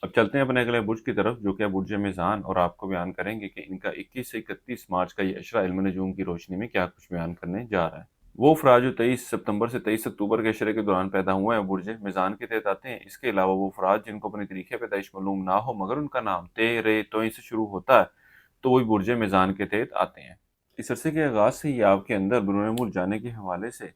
اب چلتے ہیں اپنے اگلے برج کی طرف، جو کہ ہے برج میزان، اور آپ کو بیان کریں گے کہ ان کا 21 سے 31 مارچ کا یہ اشرہ علم نجوم کی روشنی میں کیا کچھ بیان کرنے جا رہا ہے۔ وہ افراد جو 23 ستمبر سے 23 اکتوبر کے اشرے کے دوران پیدا ہوئے ہیں برج میزان کے تحت آتے ہیں۔ اس کے علاوہ وہ افراد جن کو اپنی تاریخ پیدائش معلوم نہ ہو مگر ان کا نام تے رے توئیں سے شروع ہوتا ہے تو وہی برج میزان کے تحت آتے ہیں۔ اس عرصے کے آغاز سے ہی آپ کے اندر بیرون ملک جانے کے حوالے سے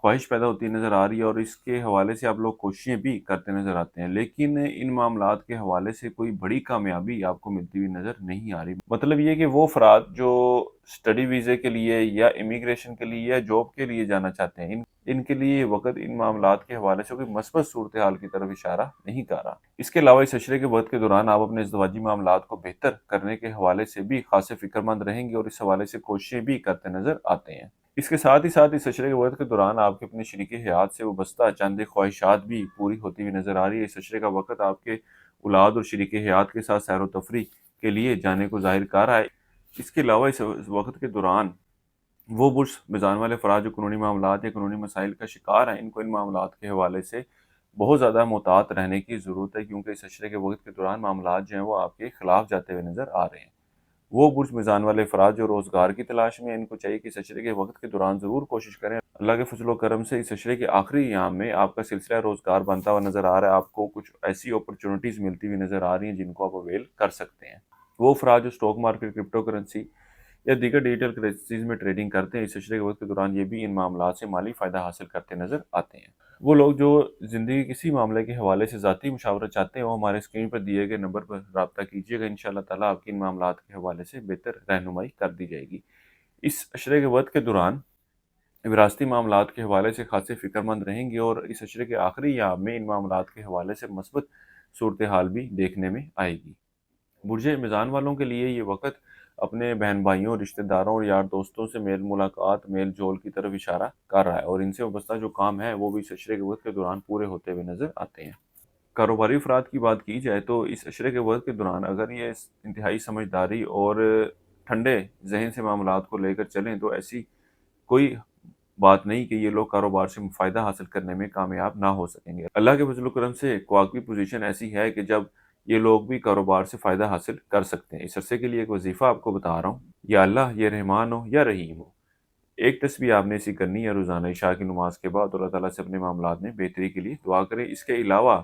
خواہش پیدا ہوتی نظر آ رہی ہے، اور اس کے حوالے سے آپ لوگ کوششیں بھی کرتے نظر آتے ہیں، لیکن ان معاملات کے حوالے سے کوئی بڑی کامیابی آپ کو ملتی ہوئی نظر نہیں آ رہی۔ مطلب یہ کہ وہ افراد جو اسٹڈی ویزے کے لیے یا امیگریشن کے لیے یا جاب کے لیے جانا چاہتے ہیں، ان کے لیے یہ وقت ان معاملات کے حوالے سے کوئی مثبت صورتحال کی طرف اشارہ نہیں کر رہا۔ اس کے علاوہ اس عشرے کے وقت کے دوران آپ اپنے ازدواجی معاملات کو بہتر کرنے کے حوالے سے بھی خاصے فکر مند رہیں گے، اور اس حوالے سے کوششیں بھی کرتے نظر آتے ہیں۔ اس کے ساتھ ہی ساتھ اس عشرے کے وقت کے دوران آپ کے اپنے شریک حیات سے وابستہ چند خواہشات بھی پوری ہوتی ہوئی نظر آ رہی ہے۔ اس عشرے کا وقت آپ کے اولاد اور شریک حیات کے ساتھ سیر و تفریح کے لیے جانے کو ظاہر کر رہا ہے۔ اس کے علاوہ اس وقت کے دوران وہ برج میزان والے افراد جو قانونی معاملات یا قانونی مسائل کا شکار ہیں، ان کو ان معاملات کے حوالے سے بہت زیادہ محتاط رہنے کی ضرورت ہے، کیونکہ اس عشرے کے وقت کے دوران معاملات جو ہیں وہ آپ کے خلاف جاتے ہوئے نظر آ رہے ہیں۔ وہ برج میزان والے افراد جو روزگار کی تلاش میں ہیں، ان کو چاہیے کہ اس عشرے کے وقت کے دوران ضرور کوشش کریں۔ اللہ کے فضل و کرم سے اس عشرے کے آخری ایام میں آپ کا سلسلہ روزگار بنتا ہوا نظر آ رہا ہے، آپ کو کچھ ایسی اپرچونٹیز ملتی ہوئی نظر آ رہی ہیں جن کو آپ اویل کر سکتے ہیں۔ وہ افراد جو اسٹاک مارکیٹ، کرپٹو کرنسی یا دیگر ڈیجیٹل کرنسیز میں ٹریڈنگ کرتے ہیں، اس عشرے کے وقت کے دوران یہ بھی ان معاملات سے مالی فائدہ حاصل کرتے نظر آتے ہیں۔ وہ لوگ جو زندگی کسی معاملے کے حوالے سے ذاتی مشاورت چاہتے ہیں، وہ ہمارے اسکرین پر دیے گئے نمبر پر رابطہ کیجیے گا، انشاءاللہ تعالیٰ آپ کی ان معاملات کے حوالے سے بہتر رہنمائی کر دی جائے گی۔ اس عشرے کے وقت کے دوران وراثتی معاملات کے حوالے سے خاصے فکر مند رہیں گے، اور اس عشرے کے آخری ایام میں ان معاملات کے حوالے سے مثبت صورتحال بھی دیکھنے میں آئے گی۔ برج میزان والوں کے لیے یہ وقت اپنے بہن بھائیوں، رشتہ داروں اور یار دوستوں سے میل ملاقات، میل جول کی طرف اشارہ کر رہا ہے، اور ان سے وابستہ جو کام ہے وہ بھی اس عشرے کے وقت کے دوران پورے ہوتے ہوئے نظر آتے ہیں۔ کاروباری افراد کی بات کی جائے تو اس عشرے کے وقت کے دوران اگر یہ انتہائی سمجھداری اور ٹھنڈے ذہن سے معاملات کو لے کر چلیں تو ایسی کوئی بات نہیں کہ یہ لوگ کاروبار سے فائدہ حاصل کرنے میں کامیاب نہ ہو سکیں گے۔ اللہ کے فضل و کرم سے کوآپ کی پوزیشن ایسی ہے کہ جب یہ لوگ بھی کاروبار سے فائدہ حاصل کر سکتے ہیں۔ اس عرصے کے لیے ایک وظیفہ آپ کو بتا رہا ہوں، یا اللہ یہ رحمان ہو یا رحیم ہو، ایک تسبیح آپ نے ایسی کرنی ہے روزانہ عشاء کی نماز کے بعد، اللہ تعالیٰ سے اپنے معاملات میں بہتری کے لیے دعا کریں۔ اس کے علاوہ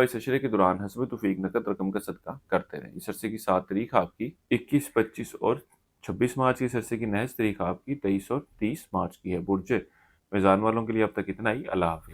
اس عشرے کے دوران حسب توفیق نقد رقم کا صدقہ کرتے رہیں۔ اس عرصے کی 7 تاریخ آپ کی 21، 25 اور 26 مارچ کی، اس عرصے کی نحس تاریخ آپ کی 23 اور 30 مارچ کی ہے۔ برج میزان والوں کے لیے اب تک اتنا ہی۔ اللہ حافظ۔